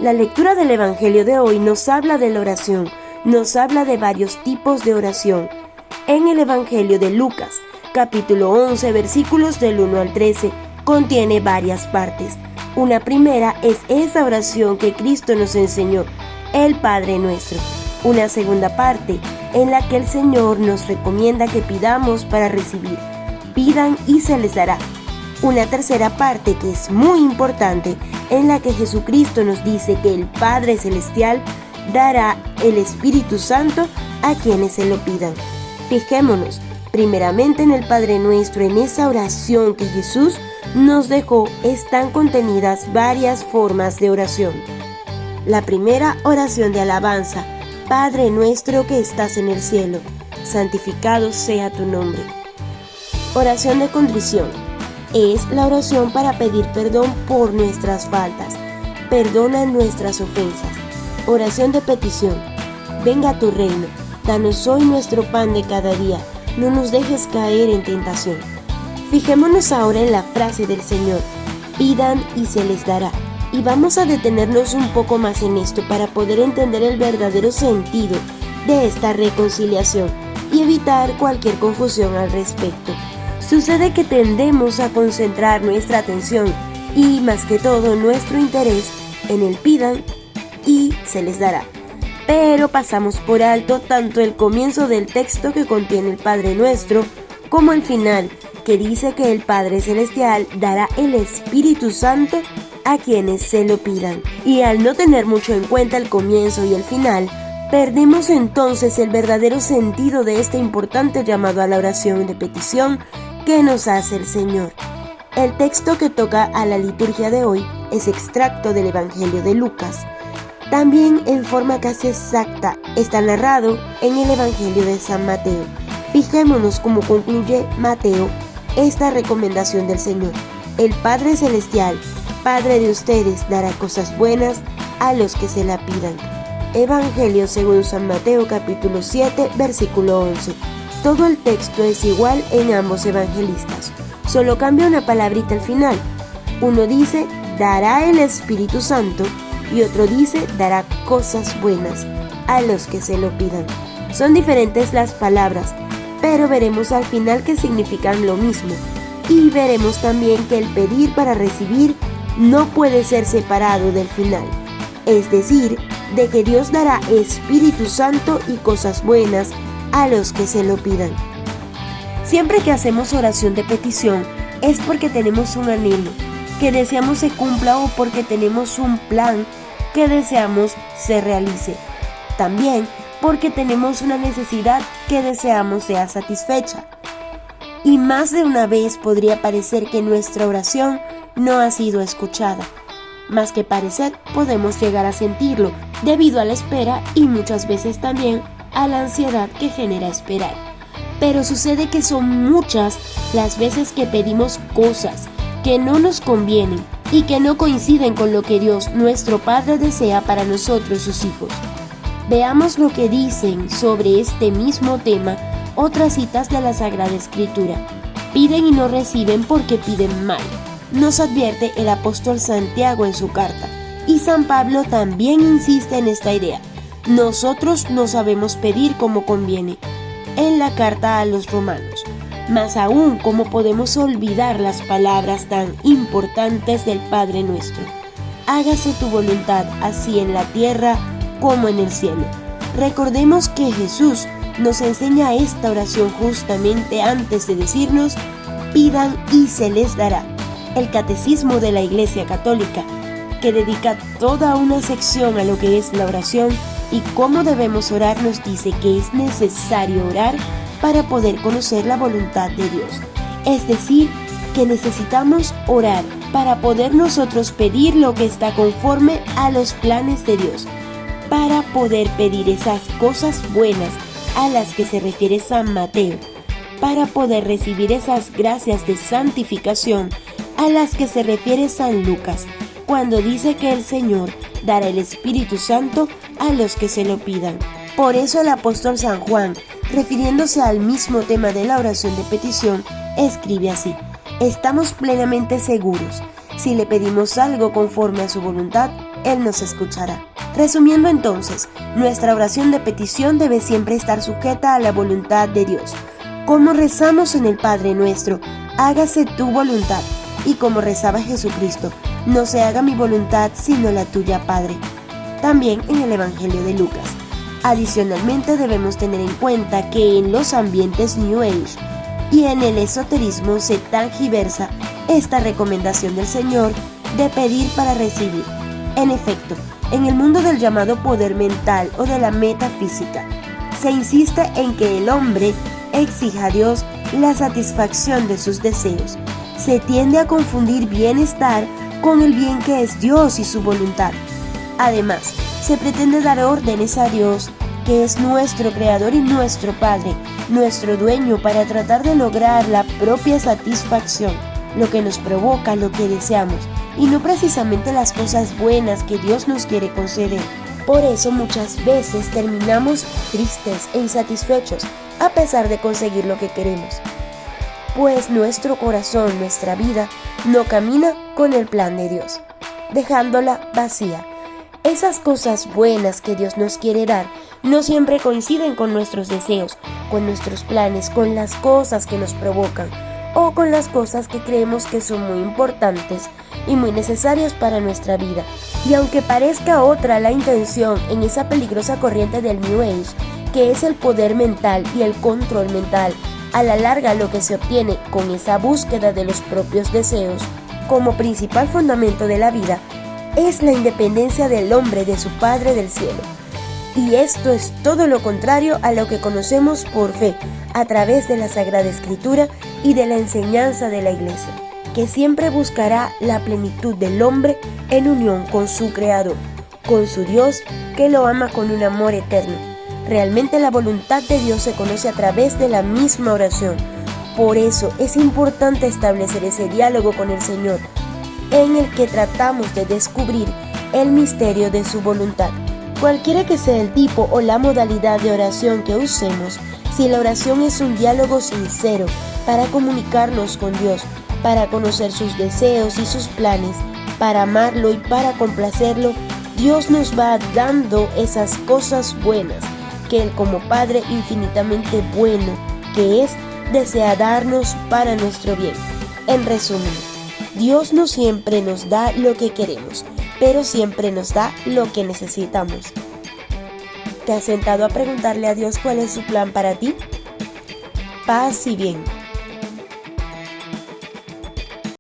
La lectura del Evangelio de hoy nos habla de la oración, nos habla de varios tipos de oración. En el Evangelio de Lucas, capítulo 11, versículos del 1 al 13, contiene varias partes. Una primera es esa oración que Cristo nos enseñó, el Padre Nuestro. Una segunda parte, en la que el Señor nos recomienda que pidamos para recibir. Pidan y se les dará. Una tercera parte que es muy importante, en la que Jesucristo nos dice que el Padre Celestial dará el Espíritu Santo a quienes se lo pidan. Fijémonos primeramente en el Padre Nuestro. En esa oración que Jesús nos dejó están contenidas varias formas de oración. La primera, oración de alabanza. Padre nuestro que estás en el cielo, santificado sea tu nombre. Oración de contrición. Es la oración para pedir perdón por nuestras faltas. Perdona nuestras ofensas. Oración de petición. Venga tu reino. Danos hoy nuestro pan de cada día. No nos dejes caer en tentación. Fijémonos ahora en la frase del Señor. Pidan y se les dará. Y vamos a detenernos un poco más en esto para poder entender el verdadero sentido de esta reconciliación y evitar cualquier confusión al respecto. Sucede que tendemos a concentrar nuestra atención y, más que todo, nuestro interés en el pidan y se les dará. Pero pasamos por alto tanto el comienzo del texto que contiene el Padre Nuestro como el final, que dice que el Padre Celestial dará el Espíritu Santo a quienes se lo pidan. Y al no tener mucho en cuenta el comienzo y el final, perdemos entonces el verdadero sentido de este importante llamado a la oración de petición que nos hace el Señor. El texto que toca a la liturgia de hoy es extracto del Evangelio de Lucas. También en forma casi exacta está narrado en el Evangelio de San Mateo. Fijémonos cómo concluye Mateo esta recomendación del Señor. El Padre Celestial, Padre de ustedes, dará cosas buenas a los que se la pidan. Evangelio según San Mateo capítulo 7, versículo 11. Todo el texto es igual en ambos evangelistas, solo cambia una palabrita al final. Uno dice, dará el Espíritu Santo, y otro dice, dará cosas buenas a los que se lo pidan. Son diferentes las palabras, pero veremos al final que significan lo mismo. Y veremos también que el pedir para recibir no puede ser separado del final. Es decir, de que Dios dará Espíritu Santo y cosas buenas a los que se lo pidan. Siempre que hacemos oración de petición es porque tenemos un anhelo que deseamos se cumpla o porque tenemos un plan que deseamos se realice. También porque tenemos una necesidad que deseamos sea satisfecha. Y más de una vez podría parecer que nuestra oración no ha sido escuchada. Más que parecer, podemos llegar a sentirlo debido a la espera y muchas veces también a la ansiedad que genera esperar. Pero sucede que son muchas las veces que pedimos cosas que no nos convienen y que no coinciden con lo que Dios, nuestro Padre, desea para nosotros, sus hijos. Veamos lo que dicen sobre este mismo tema otras citas de la Sagrada Escritura. Piden y no reciben porque piden mal, nos advierte el apóstol Santiago en su carta. Y San Pablo también insiste en esta idea. Nosotros no sabemos pedir como conviene, en la carta a los romanos. Más aún, ¿cómo podemos olvidar las palabras tan importantes del Padre Nuestro? Hágase tu voluntad, así en la tierra como en el cielo. Recordemos que Jesús nos enseña esta oración justamente antes de decirnos, pidan y se les dará. El Catecismo de la Iglesia Católica, que dedica toda una sección a lo que es la oración y cómo debemos orar, nos dice que es necesario orar para poder conocer la voluntad de Dios. Es decir, que necesitamos orar para poder nosotros pedir lo que está conforme a los planes de Dios, para poder pedir esas cosas buenas a las que se refiere San Mateo, para poder recibir esas gracias de santificación a las que se refiere San Lucas, cuando dice que el Señor dará el Espíritu Santo a los que se lo pidan. Por eso el apóstol San Juan, refiriéndose al mismo tema de la oración de petición, escribe así: estamos plenamente seguros, si le pedimos algo conforme a su voluntad, Él nos escuchará. Resumiendo entonces, nuestra oración de petición debe siempre estar sujeta a la voluntad de Dios. Como rezamos en el Padre Nuestro, hágase tu voluntad, y como rezaba Jesucristo, no se haga mi voluntad sino la tuya, Padre. También en el Evangelio de Lucas. Adicionalmente debemos tener en cuenta que en los ambientes New Age y en el esoterismo se tergiversa esta recomendación del Señor de pedir para recibir. En efecto, en el mundo del llamado poder mental o de la metafísica, se insiste en que el hombre exija a Dios la satisfacción de sus deseos. Se tiende a confundir bienestar con el bien que es Dios y su voluntad. Además, se pretende dar órdenes a Dios, que es nuestro Creador y nuestro Padre, nuestro dueño, para tratar de lograr la propia satisfacción, lo que nos provoca lo que deseamos, y no precisamente las cosas buenas que Dios nos quiere conceder. Por eso muchas veces terminamos tristes e insatisfechos, a pesar de conseguir lo que queremos, pues nuestro corazón, nuestra vida, no camina con el plan de Dios, dejándola vacía. Esas cosas buenas que Dios nos quiere dar no siempre coinciden con nuestros deseos, con nuestros planes, con las cosas que nos provocan o con las cosas que creemos que son muy importantes y muy necesarias para nuestra vida. Y aunque parezca otra la intención en esa peligrosa corriente del New Age, que es el poder mental y el control mental, a la larga lo que se obtiene con esa búsqueda de los propios deseos, como principal fundamento de la vida, es la independencia del hombre de su Padre del cielo. Y esto es todo lo contrario a lo que conocemos por fe, a través de la Sagrada Escritura y de la enseñanza de la Iglesia, que siempre buscará la plenitud del hombre en unión con su Creador, con su Dios que lo ama con un amor eterno. Realmente la voluntad de Dios se conoce a través de la misma oración. Por eso es importante establecer ese diálogo con el Señor, en el que tratamos de descubrir el misterio de su voluntad. Cualquiera que sea el tipo o la modalidad de oración que usemos, si la oración es un diálogo sincero para comunicarnos con Dios, para conocer sus deseos y sus planes, para amarlo y para complacerlo, Dios nos va dando esas cosas buenas que Él, como Padre infinitamente bueno que es, desea darnos para nuestro bien. En resumen, Dios no siempre nos da lo que queremos, pero siempre nos da lo que necesitamos. ¿Te has sentado a preguntarle a Dios cuál es su plan para ti? Paz y bien.